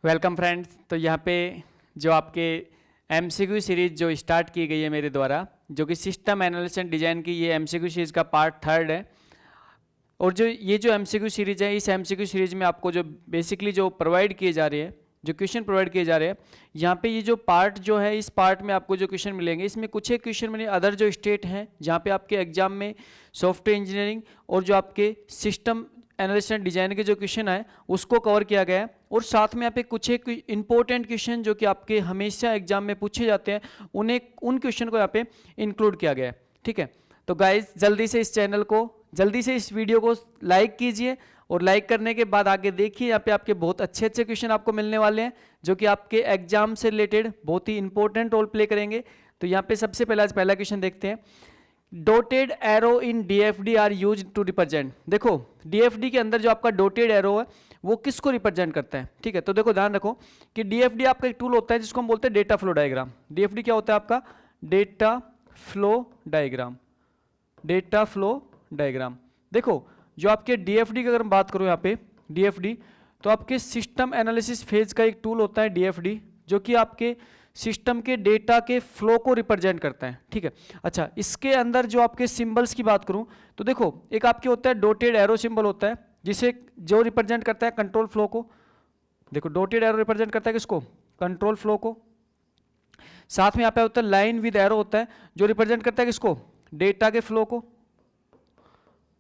Welcome friends. तो यहाँ पे जो आपके एमसीक्यू सीरीज जो स्टार्ट की गई है मेरे द्वारा, जो कि सिस्टम एनालिसिस एंड डिजाइन की, ये एमसीक्यू सीरीज का पार्ट 3 है। और जो ये जो एमसीक्यू सीरीज है, इस एमसीक्यू सीरीज में आपको जो बेसिकली जो प्रोवाइड किए जा रहे हैं, जो क्वेश्चन प्रोवाइड किए जा रहे हैं, यहाँ पे ये जो पार्ट जो है, इस पार्ट में आपको जो क्वेश्चन मिलेंगे, इसमें कुछ एक क्वेश्चन मैंने अदर जो स्टेट हैं जहाँ पे आपके एग्जाम में सॉफ्टवेयर इंजीनियरिंग और जो आपके सिस्टम एनालिसिस एंड डिजाइन के जो क्वेश्चन है उसको कवर किया गया है। और साथ में यहाँ पे कुछ एक इंपॉर्टेंट क्वेश्चन जो कि आपके हमेशा एग्जाम में पूछे जाते हैं, उन क्वेश्चन को यहाँ पे इंक्लूड किया गया है। ठीक है, तो गाइज जल्दी से इस चैनल को, जल्दी से इस वीडियो को लाइक कीजिए, और लाइक करने के बाद आगे देखिए, यहाँ पे आपके बहुत अच्छे अच्छे क्वेश्चन आपको मिलने वाले हैं जो कि आपके एग्जाम से रिलेटेड बहुत ही इंपॉर्टेंट रोल प्ले करेंगे। तो यहाँ पे सबसे पहला क्वेश्चन देखते हैं। Dotted arrow in DFD are use to represent. देखो डीएफडी के अंदर जो आपका डॉटेड एरो है वो किसको रिप्रेजेंट करता है। ठीक है, तो देखो ध्यान रखो कि डीएफडी आपका एक टूल होता है जिसको हम बोलते हैं डेटा फ्लो डायग्राम। डीएफडी क्या होता है आपका? Data flow diagram. Data flow diagram. देखो जो आपके डीएफडी की अगर हम बात करूं यहाँ पे डीएफडी, तो आपके सिस्टम एनालिसिस फेज का एक टूल होता है डीएफडी, जो कि आपके सिस्टम के डेटा के फ्लो को रिप्रेजेंट करता है। ठीक है, अच्छा इसके अंदर जो आपके सिंबल्स की बात करूं तो देखो एक आपके होता है डॉटेड एरो सिंबल होता है, जिसे जो रिप्रेजेंट करता है कंट्रोल फ्लो को। देखो डॉटेड एरो रिप्रेजेंट करता है किसको? कंट्रोल फ्लो को। साथ में यहाँ पे होता है लाइन विद एरो होता है जो रिप्रेजेंट करता है किसको? डेटा के फ्लो को।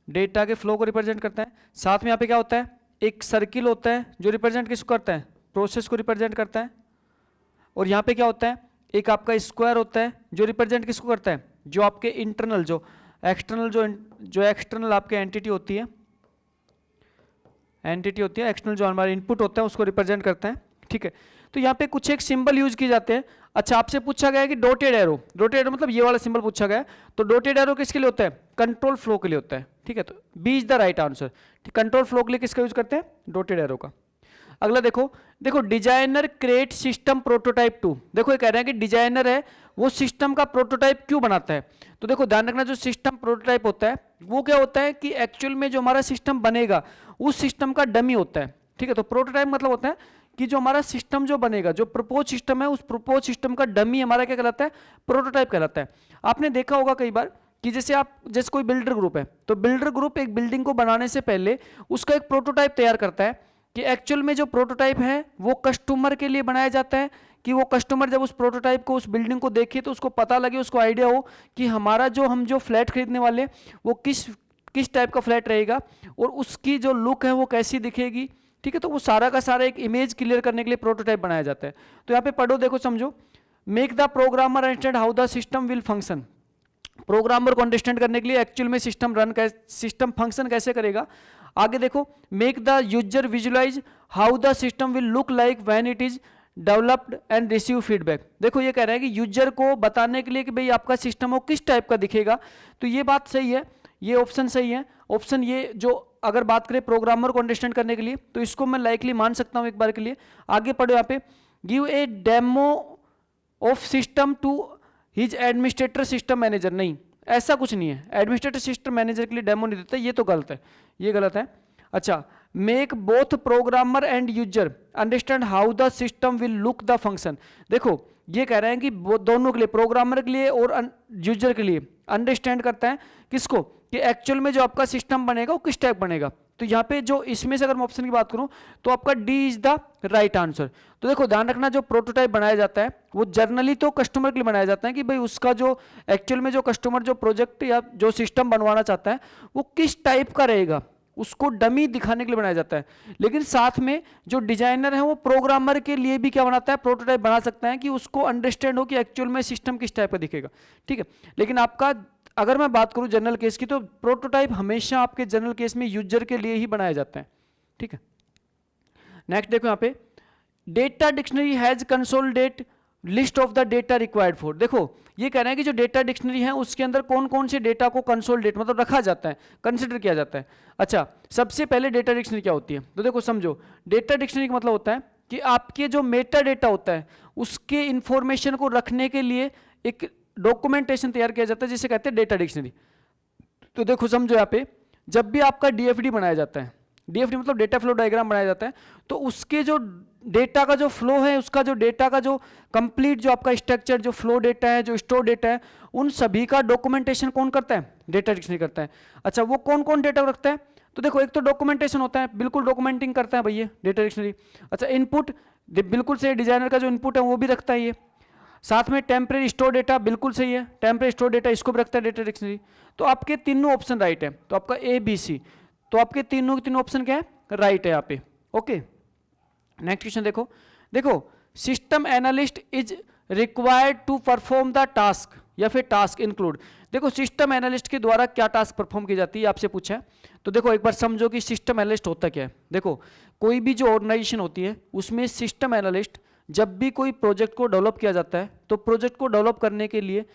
डेटा के फ्लो को रिप्रेजेंट करता है। साथ में यहाँ पे क्या होता है? एक सर्किल होता है जो रिप्रेजेंट किसको करता है? प्रोसेस को रिप्रेजेंट करता है। और यहाँ पे क्या होता है? एक आपका स्क्वायर होता है जो रिप्रेजेंट किसको करता है? जो आपके इंटरनल, जो एक्सटर्नल, जो एक्सटर्नल आपके एंटिटी होती है, एक्सटर्नल जो हमारा इनपुट होता है उसको रिप्रेजेंट करता है। ठीक है, तो यहाँ पे कुछ एक सिंबल यूज किए जाते हैं। अच्छा आपसे पूछा गया है कि डॉटेड एरो, डॉटेड एरो मतलब ये वाला सिंबल पूछा गया है, तो डॉटेड एरो किसके लिए होता है? कंट्रोल फ्लो के लिए होता है। ठीक है, तो B is the right answer. Control flow के लिए किसका यूज करते हैं? डॉटेड एरो का। अगला देखो, designer create system prototype to. देखो ये कह रहे हैं कि डिजाइनर है वो सिस्टम का प्रोटोटाइप क्यों बनाता है। तो देखो ध्यान रखना, जो सिस्टम प्रोटोटाइप होता है वो क्या होता है कि एक्चुअल में जो हमारा सिस्टम बनेगा उस सिस्टम का डमी होता है। ठीक है, तो प्रोटोटाइप मतलब होता है कि जो हमारा सिस्टम जो बनेगा, जो प्रपोज सिस्टम है, उस प्रपोज सिस्टम का डमी हमारा क्या कहलाता है? प्रोटोटाइप कहलाता है। आपने देखा होगा कई बार कि जैसे कोई बिल्डर ग्रुप है, तो बिल्डर ग्रुप एक बिल्डिंग को बनाने से पहले उसका एक प्रोटोटाइप तैयार करता है कि एक्चुअल में जो प्रोटोटाइप है वो कस्टमर के लिए बनाया जाता है, कि वो कस्टमर जब उस प्रोटोटाइप को, उस बिल्डिंग को देखे तो उसको पता लगे, उसको आइडिया हो कि हमारा हम जो फ्लैट खरीदने वाले वो किस टाइप का फ्लैट रहेगा और उसकी जो लुक है वो कैसी दिखेगी। ठीक है, तो वो सारा का सारा एक इमेज क्लियर करने के लिए प्रोटोटाइप बनाया जाता है। तो यहाँ पे पढ़ो, देखो समझो। Make the programmer understand how the system will function. Programmer को अंडरस्टैंड करने के लिए एक्चुअल में सिस्टम फंक्शन कैसे करेगा। आगे देखो, make the user visualise how the system will look like when it is developed and receive feedback. देखो ये कह रहा है कि यूजर को बताने के लिए कि भाई आपका सिस्टम वो किस टाइप का दिखेगा। तो ये बात सही है, ये ऑप्शन सही है। ऑप्शन ये जो अगर बात करें प्रोग्रामर को अंडरस्टैंड करने के लिए, तो इसको मैं लाइकली मान सकता हूं एक बार के लिए। आगे पढ़ो यहाँ पे, give a demo of system to his administrator system manager. नहीं, ऐसा कुछ नहीं है, एडमिनिस्ट्रेटर सिस्टम मैनेजर के लिए डेमो नहीं देता, ये तो गलत है, ये गलत है। अच्छा, make both programmer and user understand how the system will look the function. देखो ये कह रहे हैं कि दोनों के लिए, प्रोग्रामर के लिए और यूजर के लिए, अंडरस्टैंड करता है किसको? कि एक्चुअल में जो आपका सिस्टम बनेगा वो किस टाइप बनेगा। तो यहाँ पे जो इसमें से अगर मैं ऑप्शन की बात करूं तो आपका D is the right answer. तो देखो ध्यान रखना, जो प्रोटोटाइप बनाया जाता है वो जर्नली तो कस्टमर के लिए बनाया जाता है कि भाई उसका जो एक्चुअल में जो कस्टमर जो प्रोजेक्ट या जो सिस्टम बनवाना चाहता है वो किस टाइप का रहेगा, उसको डमी दिखाने के लिए बनाया जाता है। लेकिन साथ में जो डिजाइनर है वो प्रोग्रामर के लिए भी क्या बनाता है? प्रोटोटाइप बना सकता है कि उसको अंडरस्टैंड हो कि एक्चुअल में सिस्टम किस टाइप का दिखेगा। ठीक है, लेकिन आपका अगर मैं बात करूं जनरल केस की, तो प्रोटोटाइप हमेशा आपके जनरल केस में यूजर के लिए ही बनाया जाता है। ठीक है, नेक्स्ट देखो यहाँ पे, data dictionary has consolidate list of the data required for. देखो ये कह रहे हैं कि जो डेटा डिक्शनरी है उसके अंदर कौन कौन से डेटा को कंसोलिडेट मतलब रखा जाता है, कंसिडर किया जाता है। अच्छा, सबसे पहले डेटा डिक्शनरी क्या होती है? तो देखो समझो, डेटा डिक्शनरी का मतलब होता है कि आपके जो मेटा डेटा होता है उसके इंफॉर्मेशन को रखने के लिए एक डॉक्यूमेंटेशन तैयार किया जाता है जिसे कहते हैं डेटा डिक्शनरी। तो देखो समझो यहाँ पे, जब भी आपका डीएफडी बनाया जाता है, डीएफडी मतलब डेटा फ्लो डायग्राम बनाया जाता है, तो उसके जो डेटा का जो फ्लो है, उसका जो डेटा का जो कंप्लीट जो आपका स्ट्रक्चर, जो फ्लो डेटा है, जो स्टोर डेटा है, उन सभी का डॉक्यूमेंटेशन कौन करता है? डेटा डिक्शनरी करता है। अच्छा, वो कौन कौन डेटा रखता है? तो देखो, एक तो डॉक्यूमेंटेशन होता है, बिल्कुल डॉक्यूमेंटिंग करता है भैया डेटा डिक्शनरी। अच्छा, इनपुट बिल्कुल सही, डिजाइनर का जो इनपुट है वो भी रखता है ये। साथ में टेम्परेरी स्टोर डेटा बिल्कुल सही है, टेम्परेरी स्टोर डेटा इसको भी रखता है डेटा डिक्शनरी। तो आपके तीनों ऑप्शन राइट है, तो आपका ए बी सी, तो आपके तीनों के तीनों ऑप्शन क्या है? राइट है यहाँ पे। ओके, नेक्स्ट क्वेश्चन देखो। देखो, system analyst is required to perform the task, या फिर टास्क इंक्लूड। देखो, सिस्टम एनालिस्ट के द्वारा क्या टास्क परफॉर्म की जाती है आपसे पूछा है। तो देखो, एक बार समझो कि सिस्टम एनालिस्ट होता क्या है। देखो, कोई भी जो ऑर्गेनाइजेशन होती है उसमें सिस्टम एनालिस्ट, जब भी कोई प्रोजेक्ट को डेवलप किया जाता है, तो प्रोजेक्ट को डेवलप करने के लिए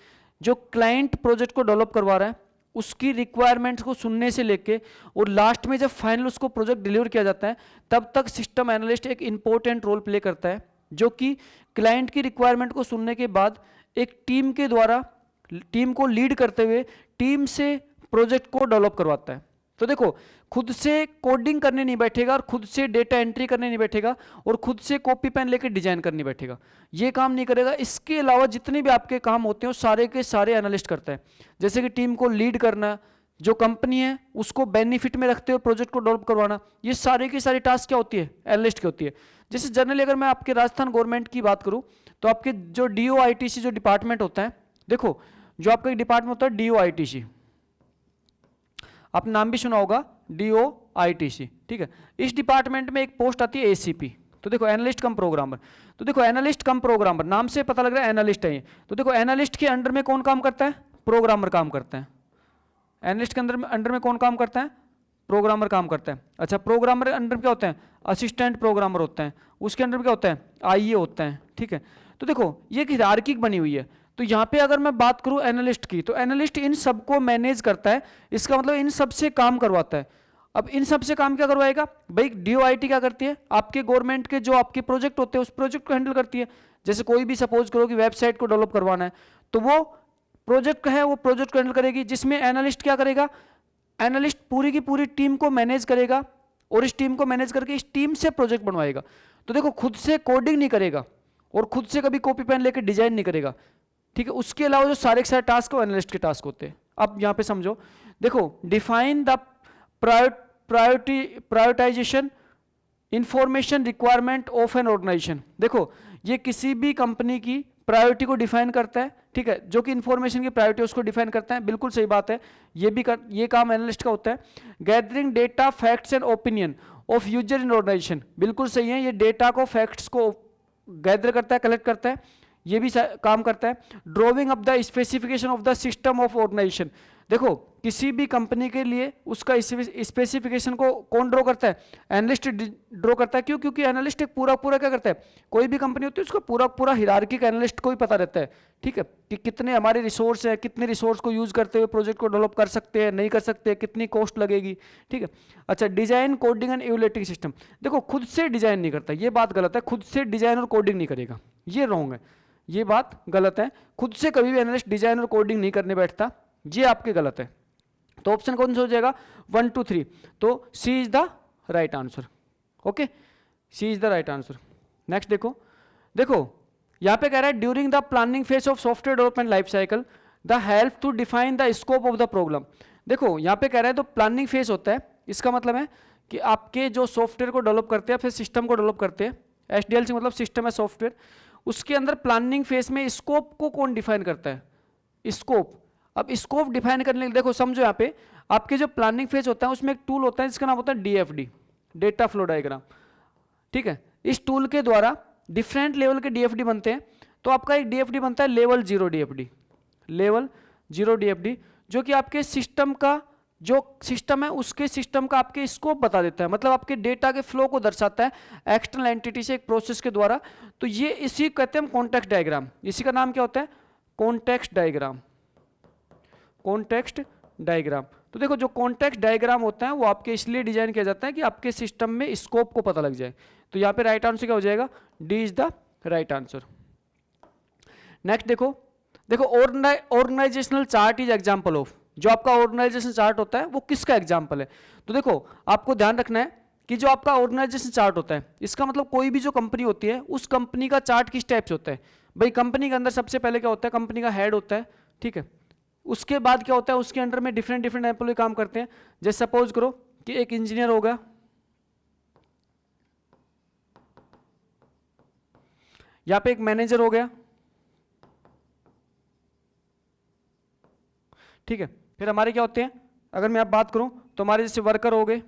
जो क्लाइंट प्रोजेक्ट को डेवलप करवा रहा है उसकी रिक्वायरमेंट्स को सुनने से लेके और लास्ट में जब फाइनल उसको प्रोजेक्ट डिलीवर किया जाता है, तब तक सिस्टम एनालिस्ट एक इंपॉर्टेंट रोल प्ले करता है, जो कि क्लाइंट की रिक्वायरमेंट को सुनने के बाद एक टीम के द्वारा, टीम को लीड करते हुए टीम से प्रोजेक्ट को डेवलप करवाता है। तो देखो, खुद से कोडिंग करने नहीं बैठेगा और खुद से डेटा एंट्री करने नहीं बैठेगा और खुद से कॉपी पेन लेके डिजाइन करने बैठेगा, ये काम नहीं करेगा। इसके अलावा जितने भी आपके काम होते हैं वो सारे के सारे एनालिस्ट करता है। जैसे कि टीम को लीड करना, जो कंपनी है उसको बेनिफिट में रखते हुए प्रोजेक्ट को डेवलप करवाना, ये सारे की सारी टास्क क्या होती है? एनालिस्ट की होती है। जैसे जनरली अगर मैं आपके राजस्थान गवर्नमेंट की बात करूँ, तो आपके जो DOITC जो डिपार्टमेंट होता है, देखो जो आपका एक डिपार्टमेंट होता है DOITC, आपने नाम भी सुना होगा DOITC, ठीक है। इस डिपार्टमेंट में एक पोस्ट आती है ACP, तो देखो एनालिस्ट कम प्रोग्रामर। तो देखो, एनालिस्ट कम प्रोग्रामर, नाम से पता लग रहा है एनालिस्ट है ये। तो देखो, एनालिस्ट के अंडर में कौन काम करता है? प्रोग्रामर काम करता है। एनालिस्ट के अंडर में कौन काम करता है? प्रोग्रामर काम करता है। अच्छा, प्रोग्रामर के अंडर में क्या होता है? असिस्टेंट प्रोग्रामर होता है। उसके अंडर में क्या होता है? IE होता है, ठीक है। तो देखो, ये एक हायरार्की बनी हुई है। तो यहाँ पे अगर मैं बात करूँ एनालिस्ट की, तो एनालिस्ट इन सबको मैनेज करता है, इसका मतलब इन सब से काम करवाता है। अब इन सब से काम क्या करवाएगा भाई? DOIT क्या करती है? आपके गवर्नमेंट के जो आपके प्रोजेक्ट होते हैं उस प्रोजेक्ट को हैंडल करती है। जैसे कोई भी सपोज करो कि वेबसाइट को डेवलप करवाना है, तो वो प्रोजेक्ट है, वो प्रोजेक्ट को हैंडल करेगी, जिसमें एनालिस्ट क्या करेगा? एनालिस्ट पूरी की पूरी टीम को मैनेज करेगा और इस टीम को मैनेज करके इस टीम से प्रोजेक्ट बनवाएगा। तो देखो, खुद से कोडिंग नहीं करेगा और खुद से कभी कॉपी पेन लेकर डिजाइन नहीं करेगा, ठीक है। उसके अलावा जो सारे के सारे टास्क वो एनालिस्ट के टास्क होते हैं। अब यहाँ पे समझो, देखो, define the prioritisation information requirement of an organisation. देखो, ये किसी भी कंपनी की प्रायोरिटी को डिफाइन करता है, ठीक है, जो कि इंफॉर्मेशन की प्रायोरिटी उसको डिफाइन करता है, बिल्कुल सही बात है। ये काम एनालिस्ट का होता है। Gathering data facts and opinion of user in organisation, बिल्कुल सही है। ये डेटा को, फैक्ट्स को गैदर करता है, कलेक्ट करता है, ये भी काम करता है। Drawing up the specification of the system of organisation. देखो, किसी भी कंपनी के लिए उसका स्पेसिफिकेशन को कौन ड्रॉ करता है? एनालिस्ट ड्रॉ करता है। क्यों? क्योंकि एनालिस्ट एक पूरा क्या करता है? कोई भी कंपनी होती है उसका पूरा हिरार्की का एनालिस्ट को ही पता रहता है, ठीक है, कि कितने हमारे रिसोर्स है, कितने रिसोर्स को यूज करते हुए प्रोजेक्ट को डेवलप कर सकते हैं, नहीं कर सकते, कितनी कॉस्ट लगेगी, ठीक है। अच्छा, design, coding and evaluating system. देखो, खुद से डिजाइन नहीं करता, ये बात गलत है। खुद से डिजाइन और कोडिंग नहीं करेगा, ये रॉन्ग है, ये बात गलत है। खुद से कभी भी एनालिस्ट डिजाइन और कोडिंग नहीं करने बैठता, ये आपके गलत है। तो ऑप्शन कौन सा हो जाएगा? 1 2 3। तो C is the right answer. Okay, C is the right answer. Next देखो यहां पे कह रहा है during the planning phase of software development life cycle the help to define the scope of the problem. देखो, यहां पे कह रहा है तो प्लानिंग फेज होता है, इसका मतलब है कि आपके जो सॉफ्टवेयर को डेवलप करते हैं, फिर सिस्टम को डेवलप करते हैं, SDLC मतलब सिस्टम है सॉफ्टवेयर, उसके अंदर प्लानिंग फेज में स्कोप को कौन डिफाइन करता है? स्कोप। अब स्कोप डिफाइन करने के लिए देखो, समझो यहाँ पे आपके जो प्लानिंग फेज होता है उसमें एक टूल होता है जिसका नाम होता है DFD, डेटा फ्लो डायग्राम, ठीक है। इस टूल के द्वारा डिफरेंट लेवल के DFD बनते हैं। तो आपका एक DFD बनता है लेवल 0 DFD, लेवल 0 DFD, जो कि आपके सिस्टम का जो सिस्टम है उसके सिस्टम का आपके स्कोप बता देता है, मतलब आपके डेटा के फ्लो को दर्शाता है एक्सटर्नल एंटिटी से एक प्रोसेस के द्वारा। तो ये इसी कहते हैं हम कॉन्टेक्स्ट डायग्राम, इसी का नाम क्या होता है? Context diagram, context diagram. तो देखो, जो कॉन्टेक्स्ट डायग्राम होता है वो आपके इसलिए डिजाइन किया जाता है कि आपके सिस्टम में स्कोप को पता लग जाए। तो यहाँ पे राइट आंसर क्या हो जाएगा? D is the right answer. Next देखो organisational chart is example of, जो आपका ऑर्गेनाइजेशन चार्ट होता है वो किसका एग्जांपल है? तो देखो, आपको ध्यान रखना है कि जो आपका ऑर्गेनाइजेशन चार्ट होता है, इसका मतलब कोई भी जो कंपनी होती है उस कंपनी का चार्ट किस टाइप से होता है। भाई कंपनी के अंदर सबसे पहले क्या होता है, कंपनी का हेड होता है, ठीक है। उसके बाद क्या होता है, उसके अंडर में डिफरेंट डिफरेंट एम्प्लॉय काम करते हैं। जैसे सपोज करो कि एक इंजीनियर होगा, यहाँ पे एक मैनेजर हो गया, ठीक है। फिर हमारे क्या होते हैं, अगर मैं आप बात करूं तो हमारे जैसे वर्कर हो गए,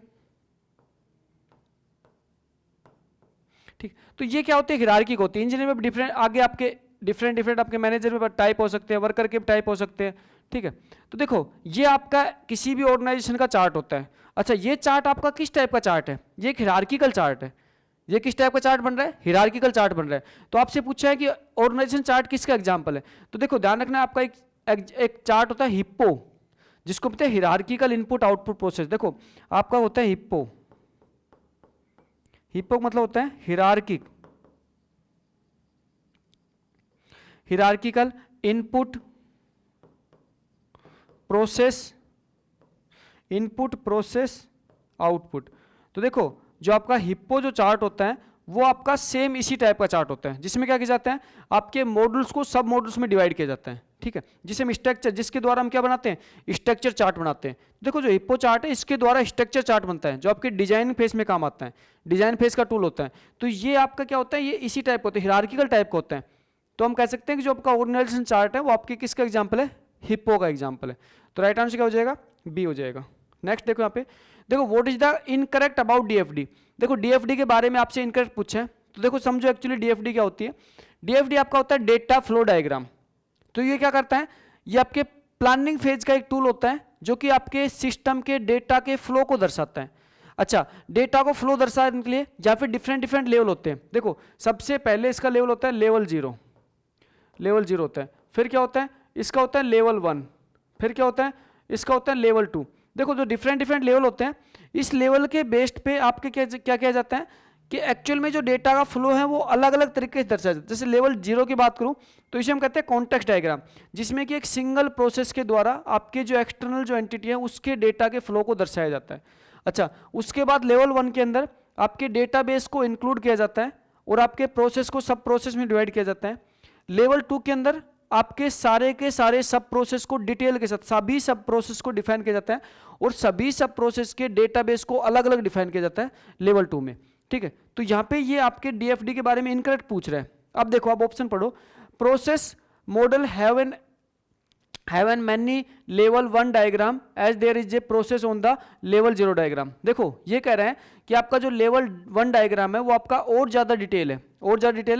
ठीक। तो ये क्या होते हैं, हिरार्की होती है। इंजीनियर में डिफरेंट आगे आपके डिफरेंट डिफरेंट आपके मैनेजर में टाइप हो सकते हैं, वर्कर के टाइप हो सकते हैं, ठीक है। तो देखो ये आपका किसी भी ऑर्गेनाइजेशन का चार्ट होता है। अच्छा ये चार्ट आपका किस टाइप का चार्ट है, ये एक हिरार्किकल चार्ट है। ये किस टाइप का चार्ट बन रहा है, हिरार्किकल चार्ट बन रहा है। तो आपसे पूछा है कि ऑर्गेनाइजेशन चार्ट किसका एग्जाम्पल है, तो देखो ध्यान रखना आपका एक चार्ट होता है हिप्पो, जिसको बोलते हैं हिरार्किकल इनपुट आउटपुट प्रोसेस। देखो आपका होता है हिप्पो, हिप्पो मतलब होता है हिरार्किकल इनपुट प्रोसेस आउटपुट। तो देखो जो आपका हिप्पो जो चार्ट होता है वो आपका सेम इसी टाइप का चार्ट होता है, जिसमें क्या किया जाता है, आपके मॉड्यूल्स को सब मॉड्यूल्स में डिवाइड किया जाता है, ठीक है। जिसे हम स्ट्रक्चर, जिसके द्वारा हम क्या बनाते हैं, स्ट्रक्चर चार्ट बनाते हैं। देखो जो हिप्पो चार्ट है इसके द्वारा स्ट्रक्चर चार्ट बनता है, जो आपके डिजाइन फेज में काम आता है, डिजाइन फेज का टूल होता है। तो ये आपका क्या होता है, ये इसी टाइप का होता है, हिरार्किकल टाइप का होता है। तो हम कह सकते हैं कि जो आपका ऑर्गेनाइजेशन चार्ट है वो आपके किसका एग्जाम्पल है, हिप्पो का एग्जाम्पल है। तो राइट आंसर क्या हो जाएगा, बी हो जाएगा। नेक्स्ट देखो यहाँ पे, देखो what is the incorrect about DFD. देखो डीएफडी के बारे में आपसे इनकरेक्ट पूछा है, तो देखो समझो एक्चुअली डीएफडी क्या होती है। डीएफडी आपका होता है डेटा फ्लो डायग्राम। तो ये क्या करता है, ये आपके प्लानिंग फेज का एक टूल होता है जो कि आपके सिस्टम के डेटा के फ्लो को दर्शाता है। अच्छा डेटा को फ्लो दर्शाने के लिए या फिर डिफरेंट डिफरेंट लेवल होते हैं। देखो सबसे पहले इसका लेवल होता है लेवल जीरो होता है। फिर क्या होता है, इसका होता है लेवल 1, फिर क्या होता है, इसका होता है लेवल 2। देखो जो डिफरेंट डिफरेंट लेवल होते हैं, इस लेवल के बेस्ड पे आपके क्या किया जाता है कि एक्चुअल में जो डेटा का फ्लो है वो अलग अलग तरीके से दर्शाया जाता है। जैसे लेवल 0 की बात करूं तो इसे हम कहते हैं कॉन्टेक्स्ट डायग्राम, जिसमें कि एक सिंगल प्रोसेस के द्वारा आपके जो एक्सटर्नल जो एंटिटी है उसके डेटा के फ्लो को दर्शाया जाता है। अच्छा उसके बाद लेवल 1 के अंदर आपके डेटाबेस को इंक्लूड किया जाता है और आपके प्रोसेस को सब प्रोसेस में डिवाइड किया जाता है। लेवल 2 के अंदर आपके सारे के सारे सब प्रोसेस को डिटेल के साथ सभी सब प्रोसेस को डिफाइन किया जाता है और सभी सब प्रोसेस के डेटाबेस को अलग अलग डिफाइन किया जाता है लेवल 2 में, ठीक है। तो यहाँ पे ये आपके डीएफडी के बारे में इनकरेक्ट पूछ रहा है। अब देखो आप ऑप्शन पढ़ो, process model have an many level 1 diagram as there is a process on the level 0 diagram. देखो ये कह रहे हैं कि आपका जो लेवल 1 डायग्राम है वो आपका और ज़्यादा डिटेल है,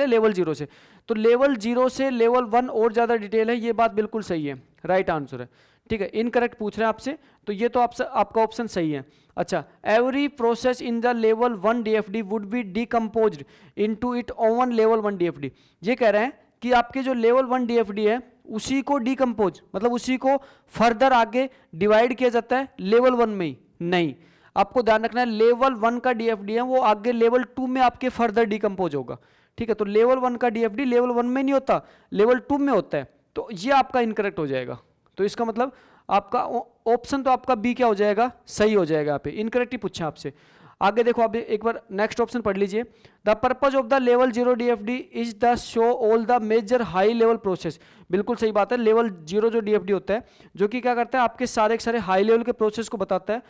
लेवल 0 से। तो लेवल 0 से लेवल 1 और ज़्यादा डिटेल है, ये बात बिल्कुल सही है, राइट आंसर है, ठीक है। इनकरेक्ट पूछ रहे हैं आपसे, तो ये तो आपका ऑप्शन सही है। अच्छा every process in the level 1 DFD would be decomposed into it own level 1 DFD. ये कह रहे हैं कि आपके जो लेवल 1 डीएफडी है उसी को डिकम्पोज मतलब उसी को फर्दर आगे डिवाइड किया जाता है लेवल 1 में ही नहीं। आपको ध्यान रखना है लेवल 1 का डीएफडी है वो आगे लेवल 2 में आपके फर्दर डिकम्पोज होगा, ठीक है। तो लेवल 1 का डीएफडी लेवल 1 में नहीं होता, लेवल 2 में होता है। तो ये आपका इनकरेक्ट हो जाएगा। तो इसका मतलब आपका ऑप्शन तो आपका बी क्या हो जाएगा, सही हो जाएगा। यहाँ पे इनकरेक्ट ही पूछा आपसे। आगे देखो आप एक बार नेक्स्ट ऑप्शन पढ़ लीजिए, the purpose of the level 0 DFD is the show all the major high level process. बिल्कुल सही बात है, लेवल 0 जो डीएफडी होता है जो कि क्या करता है आपके सारे के सारे हाई लेवल के प्रोसेस को बताता है,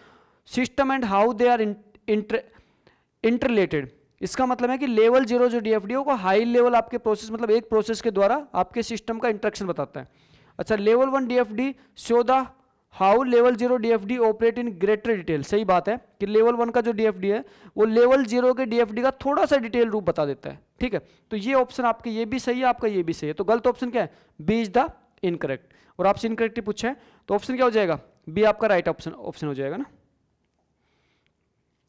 system and how they are interrelated. इसका मतलब है कि लेवल 0 जो डीएफडी है वो हाई लेवल आपके प्रोसेस मतलब एक प्रोसेस के द्वारा आपके सिस्टम का इंटरेक्शन बताता है। अच्छा level 1 DFD show the how level 0 DFD operate in greater detail. सही बात है कि लेवल 1 का जो डीएफडी है वो लेवल 0 के डीएफडी का थोड़ा सा डिटेल रूप बता देता है, ठीक है। तो ये ऑप्शन आपके ये भी सही है, आपका ये भी सही है। तो गलत ऑप्शन क्या है, बी इज द इनकरेक्ट। और आपसे इनकरेक्ट ही पूछा है तो ऑप्शन क्या हो जाएगा, बी आपका राइट ऑप्शन हो जाएगा ना।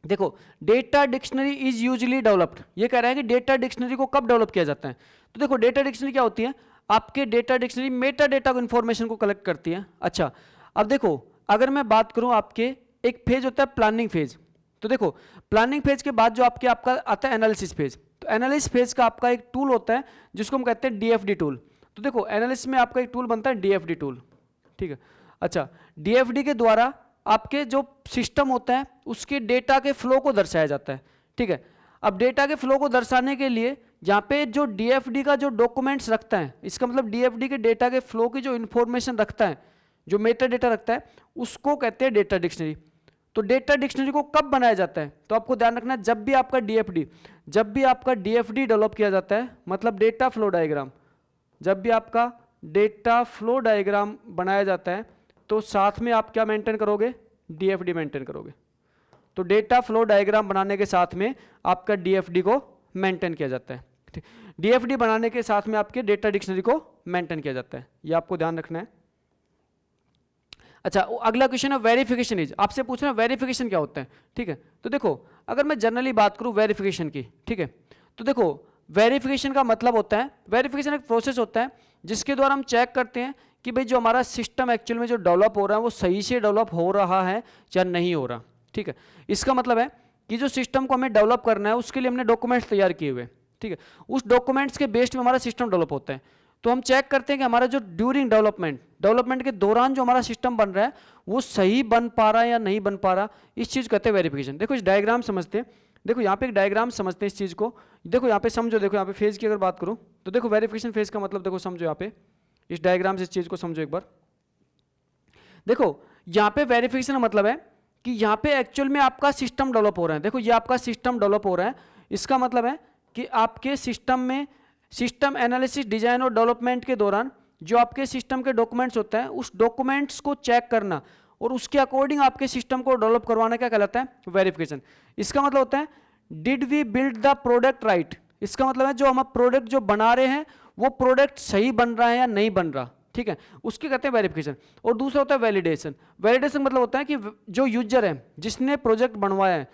देखो data dictionary is usually developed, ये कह रहा है कि डेटा डिक्शनरी को कब डेवलप किया जाता है। तो देखो डेटा डिक्शनरी क्या होती है, आपके डेटा डिक्शनरी मेटा डेटा को इन्फॉर्मेशन को कलेक्ट करती है। अच्छा अब देखो अगर मैं बात करूं आपके एक फेज होता है प्लानिंग फेज। तो देखो प्लानिंग फेज के बाद जो आपका आता है एनालिसिस फेज। तो एनालिसिस फेज का आपका एक टूल होता है जिसको हम कहते हैं डीएफडी टूल। तो देखो एनालिसिस में आपका एक टूल बनता है डीएफडी टूल, ठीक है। अच्छा डीएफडी के द्वारा आपके जो सिस्टम होता है उसके डेटा के फ्लो को दर्शाया जाता है, ठीक है। अब डेटा के फ्लो को दर्शाने के लिए यहाँ पे जो डीएफडी का जो डॉक्यूमेंट्स रखता है, इसका मतलब डीएफडी के डेटा के फ्लो की जो इन्फॉर्मेशन रखता है, जो मेटा डेटा रखता है, उसको कहते हैं डेटा डिक्शनरी। तो डेटा डिक्शनरी को कब बनाया जाता है, तो आपको ध्यान रखना है जब भी आपका डीएफडी डेवलप किया जाता है, मतलब डेटा फ्लो डायग्राम, जब भी आपका डेटा फ्लो डायग्राम बनाया जाता है तो साथ में आप क्या मेंटेन करोगे, डीएफडी मेंटेन करोगे। तो डेटा फ्लो डायग्राम बनाने के साथ में आपका डीएफडी को मेंटेन किया जाता है। डीएफडी बनाने के साथ में आपके डेटा डिक्शनरी को मेंटेन किया जाता है, ये आपको ध्यान रखना है। अच्छा, अगला क्वेश्चन है वेरिफिकेशन इज, आपसे पूछ रहे हैं वेरिफिकेशन क्या होता है, ठीक है। तो देखो अगर मैं जनरली बात करूं वेरिफिकेशन की, ठीक है, तो देखो वेरिफिकेशन का मतलब होता है, वेरिफिकेशन एक प्रोसेस होता है जिसके द्वारा हम चेक करते हैं कि भाई जो हमारा सिस्टम एक्चुअल में जो डेवलप हो रहा है वो सही से डेवलप हो रहा है या नहीं हो रहा, ठीक है। इसका मतलब है कि जो सिस्टम को हमें डेवलप करना है उसके लिए हमने डॉक्यूमेंट्स तैयार किए हुए, ठीक है। उस डॉक्यूमेंट्स के बेस्ड में हमारा सिस्टम डेवलप होता है। तो हम चेक करते हैं कि हमारा जो ड्यूरिंग डेवलपमेंट के दौरान जो हमारा सिस्टम बन रहा है वो सही बन पा रहा है या नहीं बन पा रहा, इस चीज़ कहते हैं वेरिफिकेशन। देखो इस डायग्राम समझते हैं, देखो यहाँ पे एक डायग्राम समझते हैं इस चीज़ को। देखो यहाँ पे समझो, देखो यहाँ पे फेज की अगर बात करूँ तो देखो वेरिफिकेशन फेज का मतलब देखो समझो, यहाँ पे इस डायग्राम से इस चीज़ को समझो एक बार। देखो यहाँ पे वेरिफिकेशन का मतलब है कि यहाँ पे एक्चुअल में आपका सिस्टम डेवलप हो रहा है। देखो ये आपका सिस्टम डेवलप हो रहा है, इसका मतलब है कि आपके सिस्टम में सिस्टम एनालिसिस, डिजाइन और डेवलपमेंट के दौरान जो आपके सिस्टम के डॉक्यूमेंट्स होते हैं उस डॉक्यूमेंट्स को चेक करना और उसके अकॉर्डिंग आपके सिस्टम को डेवलप करवाना क्या कहलाता है, वेरिफिकेशन। इसका मतलब होता है did we build the product right, इसका मतलब है जो हम प्रोडक्ट जो बना रहे हैं वो प्रोडक्ट सही बन रहा है या नहीं बन रहा, ठीक है, उसके कहते हैं वेरिफिकेशन। और दूसरा होता है वैलिडेशन। वैलिडेशन मतलब होता है कि जो यूजर है जिसने प्रोजेक्ट बनवाया है,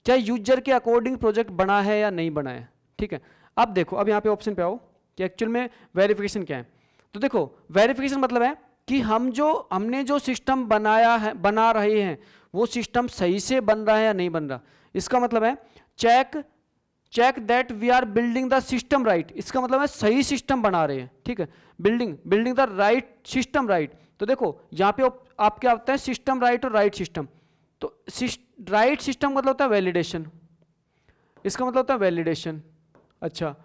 चाहे यूजर के अकॉर्डिंग प्रोजेक्ट बना है या नहीं बना है, ठीक है। अब देखो, अब यहाँ पे ऑप्शन पे आओ कि एक्चुअल में वेरिफिकेशन क्या है। तो देखो वेरिफिकेशन मतलब है कि हमने जो सिस्टम बनाया है, बना रहे हैं, वो सिस्टम सही से बन रहा है या नहीं बन रहा। इसका मतलब है check that we are building the system right, इसका मतलब है सही सिस्टम बना रहे हैं, ठीक है, building the right system right. तो देखो यहाँ पे आप क्या होता है, सिस्टम राइट और राइट सिस्टम। तो राइट सिस्टम मतलब होता है वैलिडेशन, इसका मतलब होता है वैलिडेशन। अच्छा,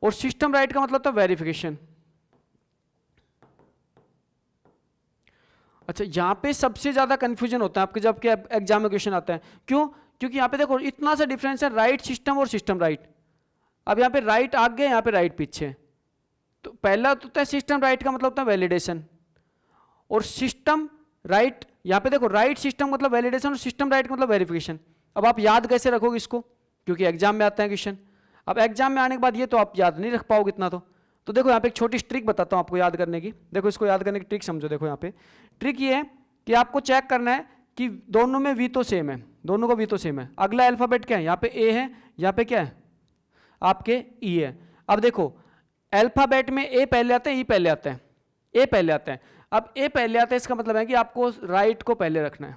और सिस्टम राइट का मतलब होता है वेरिफिकेशन। अच्छा, यहाँ पे सबसे ज्यादा कंफ्यूजन होता है आपके जब एग्जाम में क्वेश्चन आता है, क्यों? क्योंकि यहाँ पे देखो इतना सा डिफरेंस है राइट सिस्टम और सिस्टम राइट। अब यहाँ पे राइट आगे, यहाँ पे राइट पीछे। तो पहला तो होता है सिस्टम राइट का मतलब होता है वैलिडेशन, और सिस्टम राइट, यहाँ पे देखो राइट सिस्टम मतलब वैलिडेशन और सिस्टम राइट का मतलब वेरिफिकेशन। अब आप याद कैसे रखोगे इसको, क्योंकि एग्जाम में आता है क्वेश्चन। अब एग्जाम में आने के बाद ये तो आप याद नहीं रख पाओगे इतना तो देखो यहाँ पे एक छोटी ट्रिक बताता हूँ आपको याद करने की। देखो इसको याद करने की ट्रिक समझो। देखो यहाँ पे ट्रिक ये है कि आपको चेक करना है कि दोनों में वी तो सेम है, दोनों का वी तो सेम है। अगला अल्फाबेट क्या है, यहाँ पे ए है, यहाँ पे क्या है आपके ई है। अब देखो अल्फाबेट में ए पहले आता है, ई पहले आता है, ए पहले आता है। अब ए पहले आता है इसका मतलब है कि आपको राइट को पहले रखना है,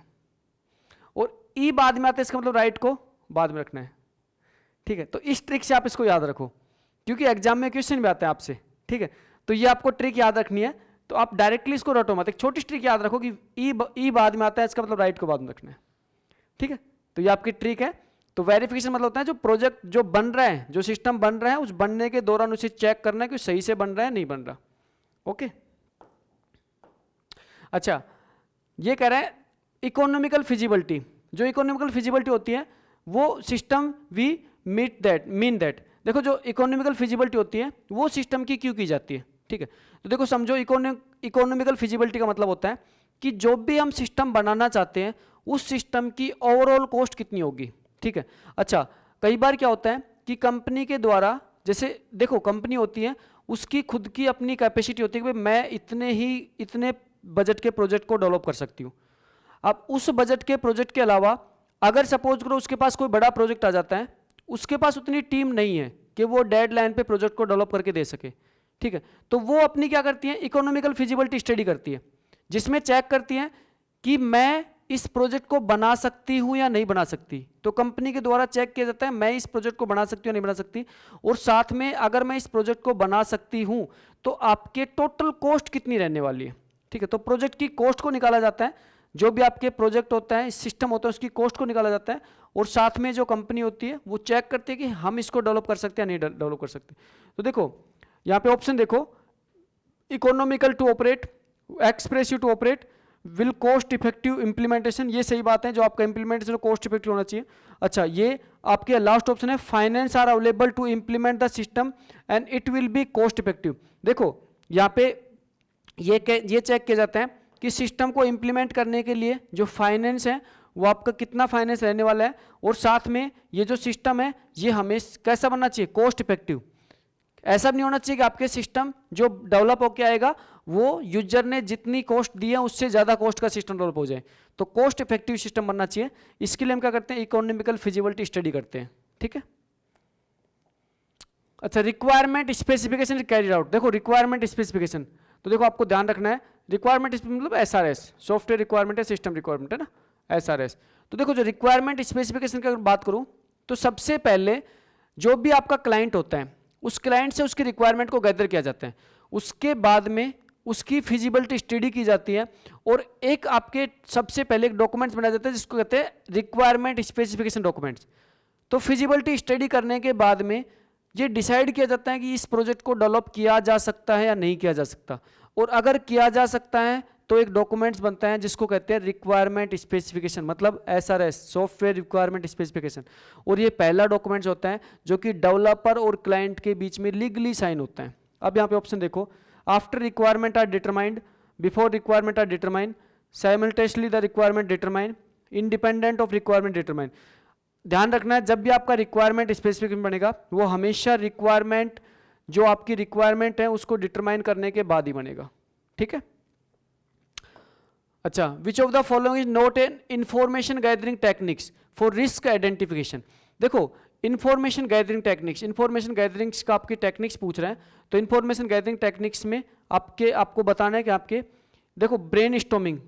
और ई बाद में आता है इसका मतलब राइट को बाद में रखना है, ठीक है। तो इस ट्रिक से आप इसको याद रखो, क्योंकि एग्जाम में क्वेश्चन भी आता है आपसे, ठीक है। तो ये आपको ट्रिक याद रखनी है, तो आप डायरेक्टली इसको रटो मत, एक छोटी ट्रिक याद रखो कि ई बाद में आता है, इसका मतलब राइट को बाद में रखना है, ठीक है। तो ये आपकी ट्रिक है। तो वेरिफिकेशन मतलब होता है जो प्रोजेक्ट जो बन रहा है, जो सिस्टम बन रहा है, उस बनने के दौरान उसे चेक करना है कि सही से बन रहा है नहीं बन रहा। ओके, अच्छा, ये कह रहा है इकोनॉमिकल फिजिबिलिटी। जो इकोनॉमिकल फिजिबिलिटी होती है वो सिस्टम वी मीन दैट। देखो जो इकोनॉमिकल फिजिबिलिटी होती है वो सिस्टम की क्यों की जाती है, ठीक है। तो देखो समझो इकोनॉमिकल फिजिबिलिटी का मतलब होता है कि जो भी हम सिस्टम बनाना चाहते हैं उस सिस्टम की ओवरऑल कॉस्ट कितनी होगी, ठीक है। अच्छा, कई बार क्या होता है कि कंपनी के द्वारा, जैसे देखो कंपनी होती है उसकी खुद की अपनी कैपेसिटी होती है कि मैं इतने बजट के प्रोजेक्ट को डेवलप कर सकती हूँ। अब उस बजट के प्रोजेक्ट के अलावा अगर सपोज करो उसके पास कोई बड़ा प्रोजेक्ट आ जाता है, उसके पास उतनी टीम नहीं है कि वो डेडलाइन पे प्रोजेक्ट को डेवलप करके दे सके, ठीक है। तो वो अपनी क्या करती है, इकोनॉमिकल फिजिबिलिटी स्टडी करती है, जिसमें चेक करती है कि मैं इस प्रोजेक्ट को बना सकती हूं या नहीं बना सकती। तो कंपनी के द्वारा चेक किया जाता है मैं इस प्रोजेक्ट को बना सकती हूँ या नहीं बना सकती, और साथ में अगर मैं इस प्रोजेक्ट को बना सकती हूं तो आपके टोटल कॉस्ट कितनी रहने वाली है, ठीक है। तो प्रोजेक्ट की कॉस्ट को निकाला जाता है जो भी आपके प्रोजेक्ट होता है, सिस्टम होता है, उसकी कॉस्ट को निकाला जाता है और साथ में जो कंपनी होती है वो चेक करती है कि हम इसको डेवलप कर सकते हैं या नहीं डेवलप कर सकते। तो देखो यहाँ पे ऑप्शन देखो, economical to operate, expressive to operate, will cost effective implementation, ये सही बात है, जो आपका इंप्लीमेंटेशन कॉस्ट इफेक्टिव होना चाहिए। अच्छा, ये आपके लास्ट ऑप्शन है, finance are available to implement the system and it will be cost effective. देखो यहाँ पे ये चेक किया जाता है कि सिस्टम को इंप्लीमेंट करने के लिए जो फाइनेंस है वो आपका कितना फाइनेंस रहने वाला है, और साथ में ये जो सिस्टम है ये हमें कैसा बनना चाहिए, कॉस्ट इफेक्टिव। ऐसा भी नहीं होना चाहिए कि आपके सिस्टम जो डेवलप होकर आएगा वो यूजर ने जितनी कॉस्ट दी है उससे ज़्यादा कॉस्ट का सिस्टम डेवलप हो जाए। तो कॉस्ट इफेक्टिव सिस्टम बनना चाहिए। इसके लिए हम क्या करते हैं, इकोनॉमिकल फिजिबिलिटी स्टडी करते हैं, ठीक है। अच्छा, रिक्वायरमेंट स्पेसिफिकेशन कैरिड आउट। देखो रिक्वायरमेंट स्पेसिफिकेशन, तो देखो आपको ध्यान रखना है, रिक्वायरमेंट मतलब SRS, सॉफ्टवेयर रिक्वायरमेंट है, सिस्टम रिक्वायरमेंट है ना, SRS। तो देखो जो रिक्वायरमेंट स्पेसिफिकेशन की अगर बात करूं तो सबसे पहले जो भी आपका क्लाइंट होता है उस क्लाइंट से उसकी रिक्वायरमेंट को गैदर किया जाता है, उसके बाद में उसकी फिजिबिलिटी स्टडी की जाती है और एक आपके सबसे पहले एक डॉक्यूमेंट्स बनाया जाता है जिसको कहते हैं रिक्वायरमेंट स्पेसिफिकेशन डॉक्यूमेंट्स। तो फिजिबिलिटी स्टडी करने के बाद में ये डिसाइड किया जाता है कि इस प्रोजेक्ट को डेवलप किया जा सकता है या नहीं किया जा सकता, और अगर किया जा सकता है तो एक डॉक्यूमेंट्स बनता है जिसको कहते हैं रिक्वायरमेंट स्पेसिफिकेशन, मतलब SRS, सॉफ्टवेयर रिक्वायरमेंट स्पेसिफिकेशन। और ये पहला डॉक्यूमेंट्स होता है जो कि डेवलपर और क्लाइंट के बीच में लीगली साइन होता है। अब यहाँ पे ऑप्शन देखो, after requirement are determined, before requirement are determined, simultaneously the requirement determine, independent of requirement determine. ध्यान रखना है, जब भी आपका रिक्वायरमेंट स्पेसिफिकेशन बनेगा वो हमेशा रिक्वायरमेंट, जो आपकी रिक्वायरमेंट है उसको डिटरमाइन करने के बाद ही बनेगा, ठीक है। अच्छा, which of the following is not an information gathering techniques for risk identification. देखो information gathering techniques, information gathering का आपके टेक्निक्स पूछ रहे हैं, तो इंफॉर्मेशन गैदरिंग टेक्निक्स में आपको बताना है कि आपके देखो ब्रेन स्टॉर्मिंग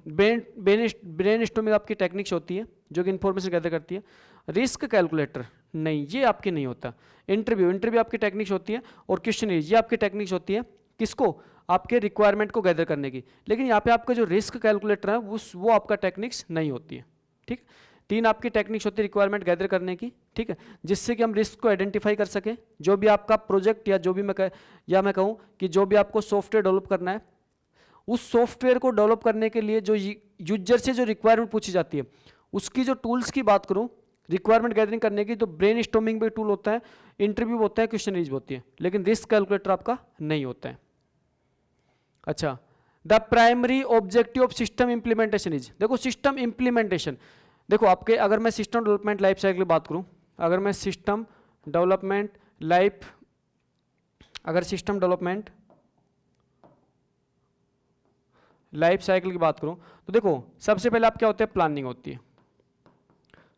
आपकी टेक्निक्स होती है जो कि इंफॉर्मेशन गैदर करती है। रिस्क कैलकुलेटर नहीं, ये आपके नहीं होता। इंटरव्यू आपकी टेक्निक्स होती है, और क्वेश्चनरी ये आपकी टेक्निक्स होती है, किसको, आपके रिक्वायरमेंट को गैदर करने की। लेकिन यहाँ पे आपका जो रिस्क कैलकुलेटर है वो आपका टेक्निक्स नहीं होती है, ठीक। 3 आपकी टेक्निक्स होती है रिक्वायरमेंट गैदर करने की, ठीक है, जिससे कि हम रिस्क को आइडेंटिफाई कर सके। जो भी आपका प्रोजेक्ट या जो भी मैं कहूँ कि जो भी आपको सॉफ्टवेयर डेवलप करना है, उस सॉफ्टवेयर को डेवलप करने के लिए जो यूजर से जो रिक्वायरमेंट पूछी जाती है उसकी जो टूल्स की बात करूं रिक्वायरमेंट गैदरिंग करने की, तो ब्रेन स्टॉर्मिंग भी टूल होता है, इंटरव्यू होता है, क्वेश्चनरीज होती है, लेकिन रिस्क कैलकुलेटर आपका नहीं होता है। अच्छा, the primary objective of system implementation is, देखो सिस्टम इंप्लीमेंटेशन, देखो आपके अगर मैं सिस्टम डेवलपमेंट लाइफ साइकिल की बात करूं, अगर मैं सिस्टम डेवलपमेंट लाइफ साइकिल की बात करूं तो देखो सबसे पहले आप क्या होते हैं, प्लानिंग होती है,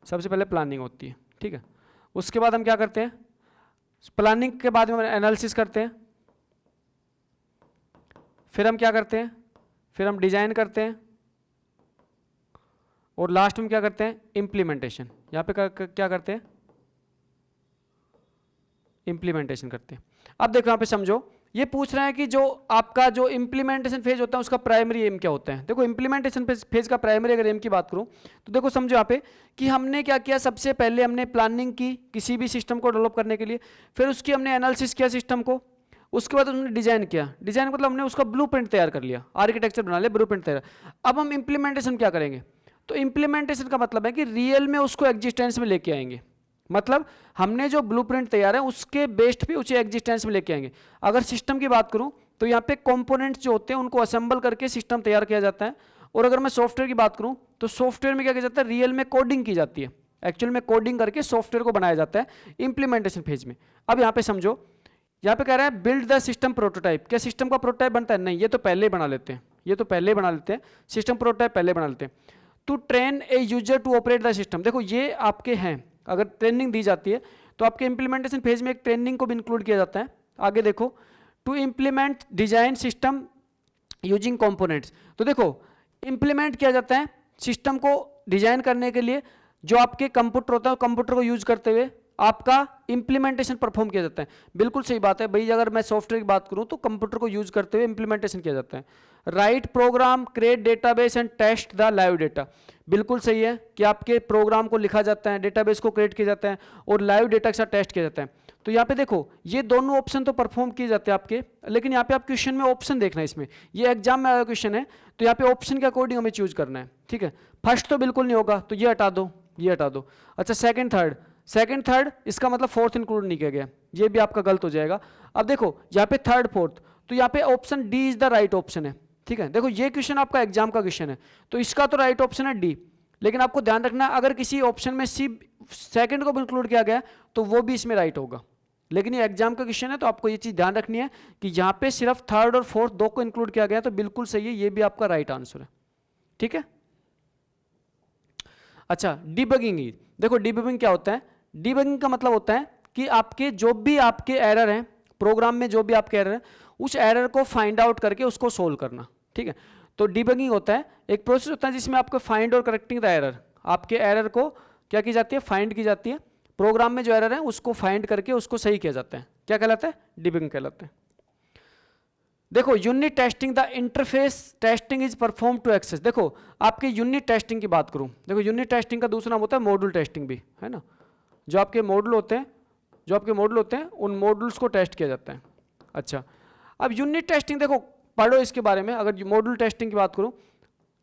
सबसे पहले प्लानिंग होती है, ठीक है। उसके बाद हम क्या करते हैं, प्लानिंग के बाद में एनालिसिस करते हैं, फिर हम क्या करते हैं, फिर हम डिजाइन करते हैं, और लास्ट में क्या करते हैं, इम्प्लीमेंटेशन। यहां पे क्या करते हैं, इम्प्लीमेंटेशन करते हैं। अब देखो यहां पे समझो, ये पूछ रहे हैं कि जो आपका जो इम्प्लीमेंटेशन फेज होता है उसका प्राइमरी एम क्या होता है। देखो इम्प्लीमेंटेशन फेज का प्राइमरी अगर एम की बात करूं तो देखो समझो यहाँ पे कि हमने क्या किया, सबसे पहले हमने प्लानिंग की किसी भी सिस्टम को डेवलप करने के लिए, फिर उसकी हमने एनालिसिस किया सिस्टम को, उसके बाद हमने डिजाइन किया, डिजाइन मतलब हमने उसका ब्लूप्रिंट तैयार कर लिया, आर्किटेक्चर बना लिया, ब्लूप्रिंट तैयार। अब हम इम्प्लीमेंटेशन क्या करेंगे, तो इम्प्लीमेंटेशन का मतलब है कि रियल में उसको एग्जिस्टेंस में लेके आएंगे, मतलब हमने जो ब्लूप्रिंट तैयार है उसके बेस्ड पे उसे एग्जिस्टेंस में लेके आएंगे। अगर सिस्टम की बात करूं तो यहाँ पे कंपोनेंट्स जो होते हैं उनको असेंबल करके सिस्टम तैयार किया जाता है, और अगर मैं सॉफ्टवेयर की बात करूं तो सॉफ्टवेयर में क्या किया जाता है, रियल में कोडिंग की जाती है, एक्चुअल में कोडिंग करके सॉफ्टवेयर को बनाया जाता है इंप्लीमेंटेशन फेज में। अब यहाँ पे समझो, यहाँ पे कह रहा है बिल्ड द सिस्टम प्रोटोटाइप, क्या सिस्टम का प्रोटोटाइप बनता है, नहीं, ये तो पहले ही बना लेते हैं, ये तो पहले ही बना लेते हैं, सिस्टम प्रोटोटाइप पहले बना लेते हैं। To train a user to operate the system, देखो ये आपके हैं, अगर ट्रेनिंग दी जाती है तो आपके इंप्लीमेंटेशन फेज में एक ट्रेनिंग को भी इंक्लूड किया जाता है। आगे देखो, to implement design system using components, तो देखो इंप्लीमेंट किया जाता है सिस्टम को डिजाइन करने के लिए, जो आपके कंप्यूटर होता है कंप्यूटर को यूज करते हुए आपका इंप्लीमेंटेशन परफॉर्म किया जाता है। बिल्कुल सही बात है भाई, अगर मैं सॉफ्टवेयर की बात करूं तो कंप्यूटर को यूज करते हुए इंप्लीमेंटेशन किया जाता है। Write program, create database and test the live data, बिल्कुल सही है कि आपके प्रोग्राम को लिखा जाता है, डेटाबेस को क्रिएट किया जाता है और लाइव डेटा के साथ टेस्ट किया जाता है। तो यहाँ पे देखो ये दोनों ऑप्शन तो परफॉर्म किए जाते हैं आपके, लेकिन यहाँ पे आप क्वेश्चन में ऑप्शन देखना है, इसमें ये एग्जाम में आया क्वेश्चन है तो यहाँ पे ऑप्शन के अकॉर्डिंग हमें चूज करना है, ठीक है। फर्स्ट तो बिल्कुल नहीं होगा तो ये हटा दो, ये हटा दो। अच्छा सेकंड थर्ड इसका मतलब फोर्थ इंक्लूड नहीं किया गया, ये भी आपका गलत हो जाएगा। अब देखो यहाँ पे थर्ड फोर्थ, तो यहाँ पे option D is the right option है, ठीक है। देखो ये क्वेश्चन आपका एग्जाम का क्वेश्चन है तो इसका तो राइट ऑप्शन है डी, लेकिन आपको ध्यान रखना अगर किसी ऑप्शन में सी सेकंड को भी इंक्लूड किया गया तो वो भी इसमें राइट होगा, लेकिन ये एग्जाम का क्वेश्चन है तो आपको ये चीज ध्यान रखनी है कि यहाँ पे सिर्फ थर्ड और फोर्थ दो को इंक्लूड किया गया तो बिल्कुल सही है, ये भी आपका राइट आंसर है, ठीक है। अच्छा डिबगिंग, देखो डिबगिंग क्या होता है, डिबगिंग का मतलब होता है कि आपके जो भी आपके एरर हैं प्रोग्राम में, जो भी आपके एरर है उस एरर को फाइंड आउट करके उसको सोल्व करना, ठीक है। तो डिबगिंग होता है एक प्रोसेस होता है जिसमें आपको फाइंड और करेक्टिंग द एरर, आपके एरर को क्या की जाती है, फाइंड की जाती है, प्रोग्राम में जो एरर है उसको फाइंड करके उसको सही किया जाता है, क्या कहलाता है, डिबगिंग कहलाता है। देखो unit testing the interface testing is perform to access, देखो आपके यूनिट टेस्टिंग की बात करूं, देखो यूनिट टेस्टिंग का दूसरा नाम होता है मॉड्यूल टेस्टिंग भी, है ना। जो आपके मॉड्यूल होते हैं उन मॉड्यूल्स को टेस्ट किया जाता है। अच्छा अब यूनिट टेस्टिंग देखो पढ़ो इसके बारे में, अगर मॉड्यूल टेस्टिंग की बात करूं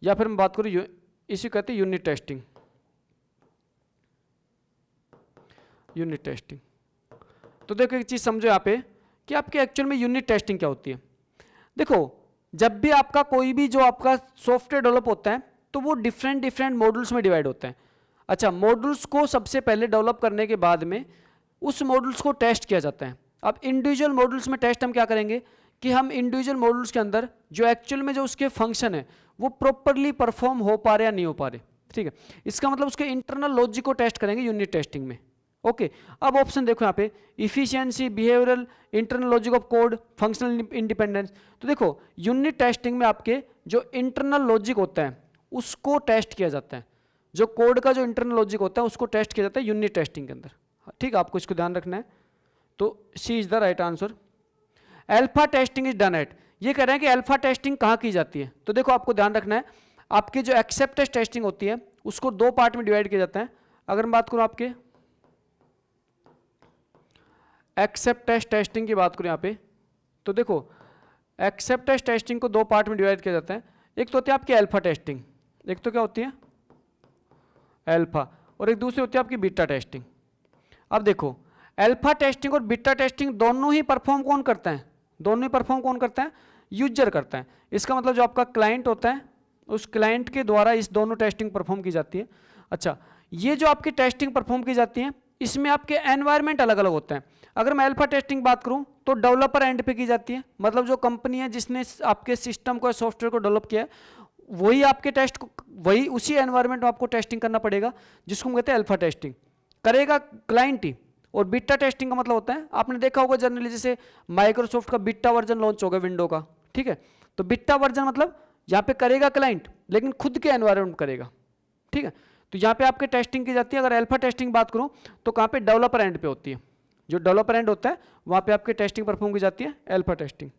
या फिर मैं बात करूं इसी कहते हैं यूनिट टेस्टिंग, यूनिट टेस्टिंग। तो देखो एक चीज समझो यहाँ पे कि आपके एक्चुअल में यूनिट टेस्टिंग क्या होती है। देखो जब भी आपका कोई भी जो आपका सॉफ्टवेयर डेवलप होता है तो वो डिफरेंट मॉड्यूल्स में डिवाइड होता है। अच्छा मॉड्यूल्स को सबसे पहले डेवलप करने के बाद में उस मॉड्यूल्स को टेस्ट किया जाता है। अब इंडिविजुअल मॉड्यूल्स में टेस्ट हम क्या करेंगे कि हम इंडिविजुअल मॉड्यूल्स के अंदर जो एक्चुअल में जो उसके फंक्शन है वो प्रॉपरली परफॉर्म हो पा रहे या नहीं हो पा रहे, ठीक है। इसका मतलब उसके इंटरनल लॉजिक को टेस्ट करेंगे यूनिट टेस्टिंग में, ओके। अब ऑप्शन देखो यहाँ पे efficiency, behavioural, internal logic of code, functional independence. तो देखो यूनिट टेस्टिंग में आपके जो इंटरनल लॉजिक होता है उसको टेस्ट किया जाता है, जो कोड का जो इंटरनल लॉजिक होता है उसको टेस्ट किया जाता है यूनिट टेस्टिंग के अंदर, ठीक है। आपको इसको ध्यान रखना है, तो C is the right answer. Alpha testing is done at, ये कह रहे हैं कि अल्फा टेस्टिंग कहाँ की जाती है, तो देखो आपको ध्यान रखना है आपके जो एक्सेप्टेंस टेस्टिंग होती है उसको दो पार्ट में डिवाइड किया जाता है। अगर मैं बात करूं आपके एक्सेप्टेंस टेस्टिंग की बात करूं यहाँ पे, तो देखो एक्सेप्टेंस टेस्टिंग को दो पार्ट में डिवाइड किया जाता है। एक तो होती है आपकी अल्फा टेस्टिंग, एक तो क्या होती है अल्फा, और एक दूसरी होती है आपकी बीटा टेस्टिंग। अब देखो अल्फा टेस्टिंग और बीटा टेस्टिंग दोनों ही परफॉर्म कौन करता है, दोनों ही परफॉर्म कौन करता है, यूजर करता है। इसका मतलब जो आपका क्लाइंट होता है उस क्लाइंट के द्वारा इस दोनों टेस्टिंग परफॉर्म की जाती है। अच्छा ये जो आपकी टेस्टिंग परफॉर्म की जाती है इसमें आपके एनवायरनमेंट अलग अलग होते हैं। अगर मैं अल्फा टेस्टिंग बात करूं तो डेवलपर एंड पे की जाती है, मतलब जो कंपनी है जिसने आपके सिस्टम को सॉफ्टवेयर को डेवलप किया है वही आपके टेस्ट को, वही उसी एनवायरनमेंट में आपको टेस्टिंग करना पड़ेगा, जिसको हम कहते हैं अल्फा टेस्टिंग, करेगा क्लाइंट ही। और बीटा टेस्टिंग का मतलब होता है आपने देखा होगा जनरली जैसे माइक्रोसॉफ्ट का बीटा वर्जन लॉन्च होगा विंडो का, ठीक है। तो बीटा वर्जन मतलब यहाँ पे करेगा क्लाइंट लेकिन खुद के एनवायरनमेंट करेगा, ठीक है। तो यहाँ पे आपके टेस्टिंग की जाती है। अगर अल्फा टेस्टिंग बात करूँ तो कहाँ पे डेवलपर एंड पे होती है, जो डेवलपर एंड होता है वहाँ पे आपके टेस्टिंग परफॉर्म की जाती है अल्फा टेस्टिंग।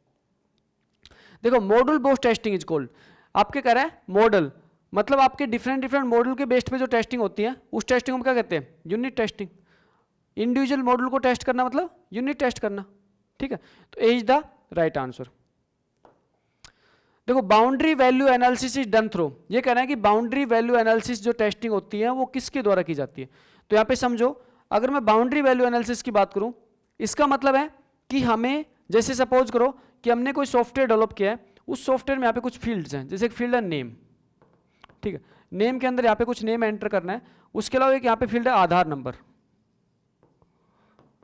देखो model based testing is called, आपके कह रहा है मॉडल मतलब आपके डिफरेंट मॉडल के बेस्ड पे जो टेस्टिंग होती है उस टेस्टिंग को क्या कहते हैं, यूनिट टेस्टिंग। इंडिविजुअल मॉडल को टेस्ट करना मतलब यूनिट टेस्ट करना, ठीक है। तो ए इज द राइट आंसर। देखो boundary value analysis is done through, ये कह रहे हैं कि बाउंड्री वैल्यू एनालिसिस जो टेस्टिंग होती है वो किसके द्वारा की जाती है। तो यहाँ पे समझो अगर मैं बाउंड्री वैल्यू एनालिसिस की बात करूँ इसका मतलब है कि हमें जैसे सपोज करो कि हमने कोई सॉफ्टवेयर डेवलप किया है, उस सॉफ्टवेयर में यहाँ पे कुछ फील्ड्स हैं, जैसे एक फील्ड है नेम, ठीक है। नेम के अंदर यहाँ पे कुछ नेम एंटर करना है, उसके अलावा एक यहाँ पे फील्ड है आधार नंबर,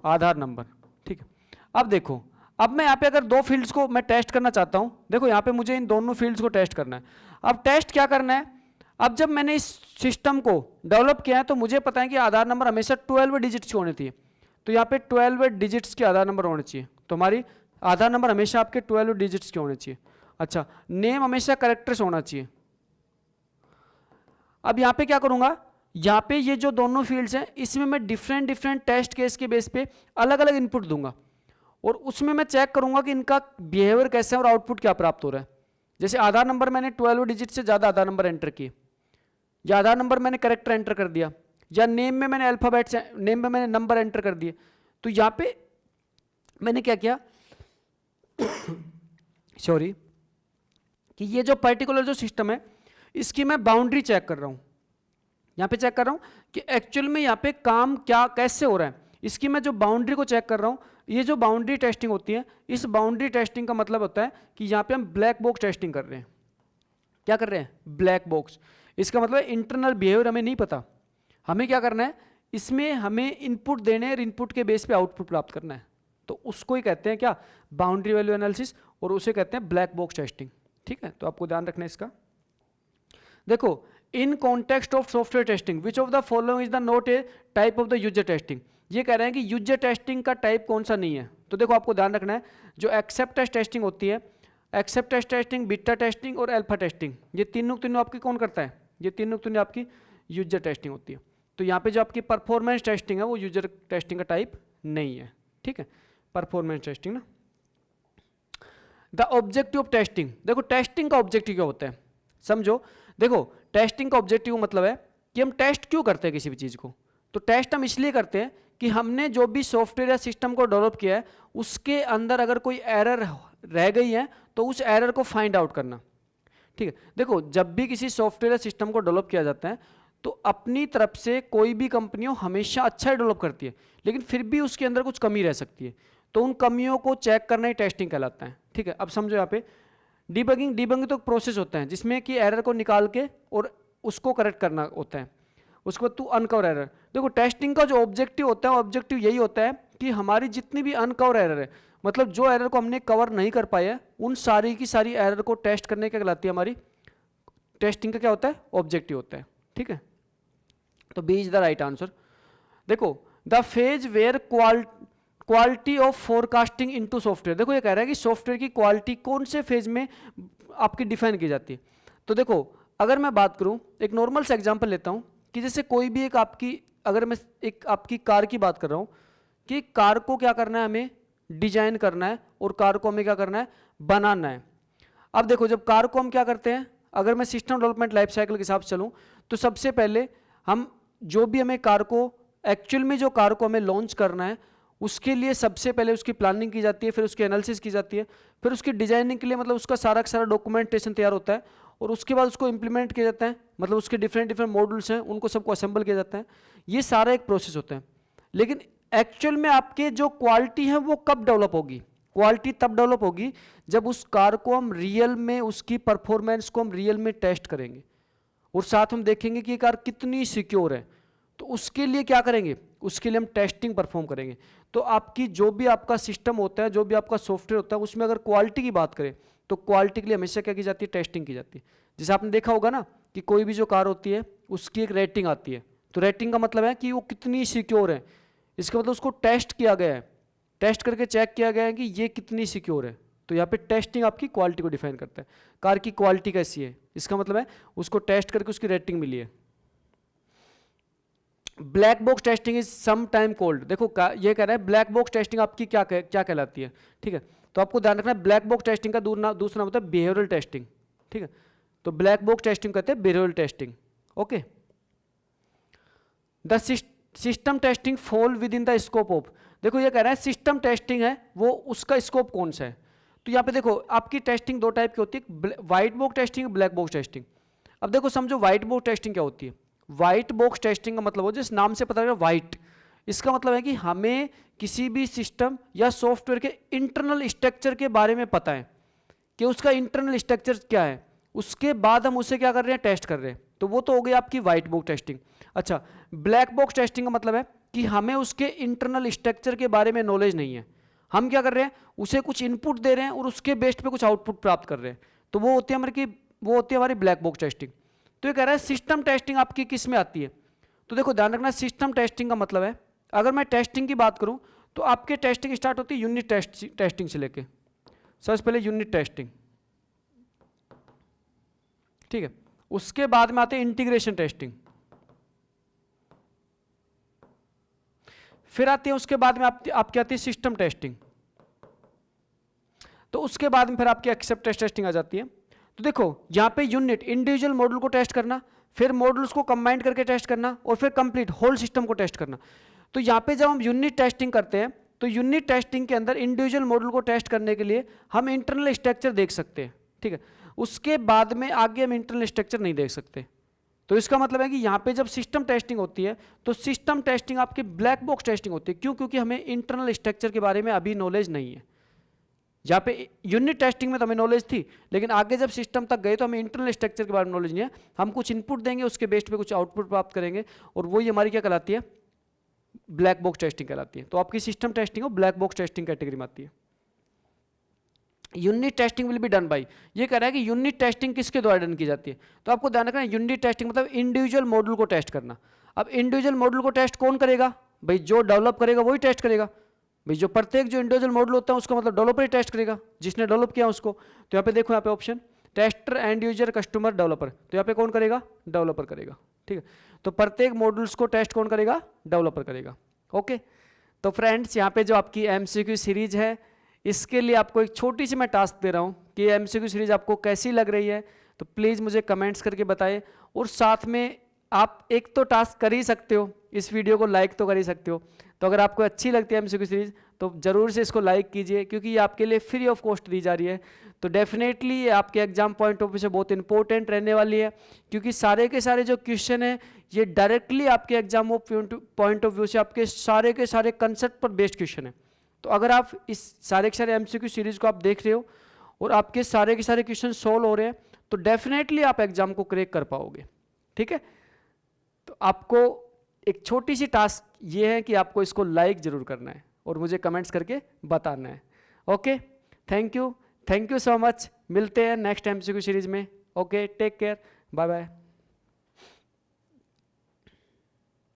आधार नंबर, ठीक है। अब देखो अब मैं यहाँ पे अगर दो फील्ड्स को मैं टेस्ट करना चाहता हूँ, देखो यहाँ पे मुझे इन दोनों फील्ड्स को टेस्ट करना है। अब टेस्ट क्या करना है, अब जब मैंने इस सिस्टम को डेवलप किया है तो मुझे पता है कि आधार नंबर हमेशा 12 डिजिट्स के होने चाहिए, तो यहाँ पे 12 डिजिट्स के आधार नंबर होने चाहिए, तो हमारी आधार नंबर हमेशा आपके 12 डिजिट्स के होने चाहिए। अच्छा नेम हमेशा कैरेक्टर्स होना चाहिए। अब यहाँ पे क्या करूँगा, यहाँ पे ये जो दोनों फील्ड्स हैं इसमें मैं डिफरेंट डिफरेंट टेस्ट केस के बेस पे अलग अलग इनपुट दूंगा और उसमें मैं चेक करूंगा कि इनका बिहेवियर कैसे है और आउटपुट क्या प्राप्त हो रहा है। जैसे आधार नंबर मैंने 12 डिजिट से ज़्यादा आधार नंबर एंटर किए, या आधार नंबर मैंने करेक्टर एंटर कर दिया, या नेम में मैंने अल्फ़ाबेट से नेम में मैंने नंबर एंटर कर दिए, तो यहाँ पे मैंने क्या किया सॉरी कि ये जो पर्टिकुलर जो सिस्टम है इसकी मैं बाउंड्री चेक कर रहा हूँ। यहाँ पे चेक कर रहा हूँ कि एक्चुअल में यहाँ पे काम क्या कैसे हो रहा है, इसकी मैं जो बाउंड्री को चेक कर रहा हूँ। ये जो बाउंड्री टेस्टिंग होती है, इस बाउंड्री टेस्टिंग का मतलब होता है कि यहाँ पे हम ब्लैक बॉक्स टेस्टिंग कर रहे हैं। क्या कर रहे हैं? Black box. इसका मतलब इंटरनल बिहेवियर हमें नहीं पता, हमें क्या करना है, इसमें हमें इनपुट देने और इनपुट के बेस पे आउटपुट प्राप्त करना है। तो उसको ही कहते हैं क्या? बाउंड्री वैल्यू एनालिसिस, और उसे कहते हैं ब्लैक बॉक्स टेस्टिंग। ठीक है, तो आपको ध्यान रखना है इसका। देखो, in context of software testing which of the following is the not a type of the user testing. ये कह रहे हैं कि यूजर टेस्टिंग का टाइप कौन सा नहीं है। तो देखो आपको ध्यान रखना है, जो एक्सेप्टेंस टेस्टिंग होती है, एक्सेप्टेंस टेस्टिंग, बीटा टेस्टिंग और अल्फा टेस्टिंग, ये तीनों आपकी कौन करता है? ये तीनों आपकी यूजर टेस्टिंग होती है। तो यहाँ पे जो आपकी परफॉर्मेंस टेस्टिंग है वो यूजर टेस्टिंग का टाइप नहीं है। ठीक है, परफॉर्मेंस टेस्टिंग ना। द ऑब्जेक्टिव ऑफ टेस्टिंग, देखो टेस्टिंग का ऑब्जेक्टिव क्या होता है समझो। देखो टेस्टिंग का ऑब्जेक्टिव मतलब है कि हम टेस्ट क्यों करते हैं किसी भी चीज़ को। तो टेस्ट हम इसलिए करते हैं कि हमने जो भी सॉफ्टवेयर या सिस्टम को डेवलप किया है उसके अंदर अगर कोई एरर रह गई है तो उस एरर को फाइंड आउट करना। ठीक है, देखो जब भी किसी सॉफ्टवेयर या सिस्टम को डेवलप किया जाता है तो अपनी तरफ से कोई भी कंपनी हमेशा अच्छा डेवलप करती है, लेकिन फिर भी उसके अंदर कुछ कमी रह सकती है, तो उन कमियों को चेक करना ही टेस्टिंग कहलाता है। ठीक है, अब समझो यहाँ पे डीबगिंग तो प्रोसेस होता है जिसमें कि एरर को निकाल के और उसको करेक्ट करना होता है, उसके बाद टू अनकवर एरर। देखो टेस्टिंग का जो ऑब्जेक्टिव होता है, ऑब्जेक्टिव यही होता है कि हमारी जितनी भी अनकवर एरर है, मतलब जो एरर को हमने कवर नहीं कर पाया, उन सारी की सारी एरर को टेस्ट करने क्या कहलाती है, हमारी टेस्टिंग का क्या होता है? ऑब्जेक्टिव होता है। ठीक है, तो B is the right answer. देखो the phase where quality of forecasting into software, देखो ये कह रहा है कि सॉफ्टवेयर की क्वालिटी कौन से फेज में आपकी डिफाइन की जाती है। तो देखो अगर मैं बात करूं, एक नॉर्मल सा एग्जांपल लेता हूं कि जैसे कोई भी एक आपकी, अगर मैं एक आपकी कार की बात कर रहा हूं कि कार को क्या करना है, हमें डिजाइन करना है और कार को हमें क्या करना है, बनाना है। अब देखो जब कार को हम क्या करते हैं, अगर मैं सिस्टम डेवलपमेंट लाइफ साइकिल के हिसाब से चलूँ तो सबसे पहले हम जो भी हमें कार को एक्चुअल में जो कार को हमें लॉन्च करना है उसके लिए सबसे पहले उसकी प्लानिंग की जाती है, फिर उसकी एनालिसिस की जाती है, फिर उसकी डिजाइनिंग के लिए मतलब उसका सारा का सारा डॉक्यूमेंटेशन तैयार होता है और उसके बाद उसको इंप्लीमेंट किया जाता है, मतलब उसके डिफरेंट मॉड्यूल्स हैं उनको सबको असेंबल किया जाता है। ये सारा एक प्रोसेस होता है। लेकिन एक्चुअल में आपके जो क्वालिटी है वो कब डेवलप होगी? क्वालिटी तब डेवलप होगी जब उस कार को हम रियल में, उसकी परफॉर्मेंस को हम रियल में टेस्ट करेंगे और साथ हम देखेंगे कि ये कार कितनी सिक्योर है। तो उसके लिए क्या करेंगे? उसके लिए हम टेस्टिंग परफॉर्म करेंगे। तो आपकी जो भी आपका सिस्टम होता है, जो भी आपका सॉफ्टवेयर होता है, उसमें अगर क्वालिटी की बात करें तो क्वालिटी के लिए हमेशा क्या की जाती है? टेस्टिंग की जाती है। जैसे आपने देखा होगा ना कि कोई भी जो कार होती है उसकी एक रेटिंग आती है, तो रेटिंग का मतलब है कि वो कितनी सिक्योर है, इसका मतलब उसको टेस्ट किया गया है, टेस्ट करके चेक किया गया है कि ये कितनी सिक्योर है। तो यहाँ पे टेस्टिंग आपकी क्वालिटी को डिफाइन करता है, कार की क्वालिटी कैसी है, इसका मतलब है उसको टेस्ट करके उसकी रेटिंग मिली है। Black box testing is some time called, देखो ये कह रहा है ब्लैक बॉक्स टेस्टिंग आपकी क्या कहलाती है। ठीक है, तो आपको ध्यान रखना है ब्लैक बॉक्स टेस्टिंग का दूसरा नाम होता है बिहेवियरल टेस्टिंग। ठीक है, तो ब्लैक बॉक्स टेस्टिंग कहते हैं behavioural testing. Okay, the system testing fall with in the scope of, देखो ये कह रहा है सिस्टम टेस्टिंग है वो उसका स्कोप कौन सा है। तो यहाँ पे देखो आपकी टेस्टिंग दो टाइप की होती है, white box testing, black box testing. अब देखो समझो व्हाइट बॉक्स टेस्टिंग क्या होती है। व्हाइट बॉक्स टेस्टिंग का मतलब हो, जिस नाम से पता लगा व्हाइट, इसका मतलब है कि हमें किसी भी सिस्टम या सॉफ्टवेयर के इंटरनल स्ट्रक्चर के बारे में पता है कि उसका इंटरनल स्ट्रक्चर क्या है, उसके बाद हम उसे क्या कर रहे हैं? टेस्ट कर रहे हैं। तो वो तो हो गई आपकी व्हाइट बॉक्स टेस्टिंग। अच्छा, ब्लैक बॉक्स टेस्टिंग का मतलब है कि हमें उसके इंटरनल स्ट्रक्चर के बारे में नॉलेज नहीं है, हम क्या कर रहे हैं? उसे कुछ इनपुट दे रहे हैं और उसके बेस्ड पे कुछ आउटपुट प्राप्त कर रहे हैं। तो वो होती है हमारी ब्लैक बॉक्स टेस्टिंग। तो ये कह रहा है सिस्टम टेस्टिंग आपकी किस में आती है। तो देखो ध्यान रखना, सिस्टम टेस्टिंग का मतलब है, अगर मैं टेस्टिंग की बात करूं तो आपके टेस्टिंग स्टार्ट होती है यूनिट टेस्टिंग से लेके, सबसे पहले यूनिट टेस्टिंग। ठीक है, उसके बाद में आते हैं इंटीग्रेशन टेस्टिंग, फिर आती है उसके बाद में आपकी आती है सिस्टम टेस्टिंग। तो उसके बाद में फिर आपकी एक्सेप्टेंस टेस्टिंग आ जाती है। तो देखो यहाँ पे यूनिट इंडिविजुअल मॉडल को टेस्ट करना, फिर मॉडल्स को कंबाइन करके टेस्ट करना, और फिर कंप्लीट होल सिस्टम को टेस्ट करना। तो यहाँ पे जब हम यूनिट टेस्टिंग करते हैं तो यूनिट टेस्टिंग के अंदर इंडिविजुअल मॉडल को टेस्ट करने के लिए हम इंटरनल स्ट्रक्चर देख सकते हैं, ठीक है। उसके बाद में आगे हम इंटरनल स्ट्रक्चर नहीं देख सकते। तो इसका मतलब है कि यहाँ पे जब सिस्टम टेस्टिंग होती है तो सिस्टम टेस्टिंग आपकी ब्लैक बॉक्स टेस्टिंग होती है। क्यों? क्योंकि हमें इंटरनल स्ट्रक्चर के बारे में अभी नॉलेज नहीं है। जहाँ पे यूनिट टेस्टिंग में तो हमें नॉलेज थी, लेकिन आगे जब सिस्टम तक गए तो हमें इंटरनल स्ट्रक्चर के बारे में नॉलेज नहीं है। हम कुछ इनपुट देंगे, उसके बेस्ड पे कुछ आउटपुट प्राप्त करेंगे, और वही हमारी क्या कहलाती है? ब्लैक बॉक्स टेस्टिंग कहलाती है। तो आपकी सिस्टम टेस्टिंग और ब्लैक बॉक्स टेस्टिंग कैटेगरी में आती है। Unit testing will be done by, ये कह रहा है कि यूनिट टेस्टिंग किसके द्वारा डन की जाती है? तो आपको ध्यान रखना, यूनिट टेस्टिंग मतलब इंडिविजुअल मॉडल को टेस्ट करना। अब इंडिविजुअल मॉडल को टेस्ट कौन करेगा? भाई जो डेवलप करेगा वही टेस्ट करेगा। भाई जो प्रत्येक जो इंडिविजुअल मॉडल होता है उसका मतलब डेवलपर ही टेस्ट करेगा, जिसने डेवलप किया उसको। तो यहाँ पे देखो, यहाँ पे option tester, and user, customer, developer. तो यहाँ पे कौन करेगा? डेवलपर करेगा, ठीक है। तो प्रत्येक मॉडल्स को टेस्ट कौन करेगा? डेवलपर करेगा। ओके, तो फ्रेंड्स यहाँ पे जो आपकी एमसीक्यू सीरीज है, इसके लिए आपको एक छोटी सी मैं टास्क दे रहा हूँ कि एमसीक्यू सीरीज आपको कैसी लग रही है। तो प्लीज़ मुझे कमेंट्स करके बताएं, और साथ में आप एक तो टास्क कर ही सकते हो, इस वीडियो को लाइक तो कर ही सकते हो। तो अगर आपको अच्छी लगती है एमसीक्यू सीरीज तो ज़रूर से इसको लाइक कीजिए, क्योंकि ये आपके लिए फ्री ऑफ कॉस्ट दी जा रही है। तो डेफिनेटली ये आपके एग्जाम पॉइंट ऑफ व्यू से बहुत इंपॉर्टेंट रहने वाली है, क्योंकि सारे के सारे जो क्वेश्चन है ये डायरेक्टली आपके एग्जाम पॉइंट ऑफ व्यू से आपके सारे के सारे कंसेप्ट पर बेस्ड क्वेश्चन है। तो अगर आप इस सारे के सारे एमसीक्यू सीरीज को आप देख रहे हो और आपके सारे के सारे क्वेश्चन सॉल्व हो रहे हैं, तो डेफिनेटली आप एग्जाम को क्रैक कर पाओगे, ठीक है। तो आपको एक छोटी सी टास्क ये है कि आपको इसको लाइक जरूर करना है और मुझे कमेंट्स करके बताना है। Okay, thank you so much. मिलते हैं नेक्स्ट एमसीक्यू सीरीज में। Okay, take care, bye bye.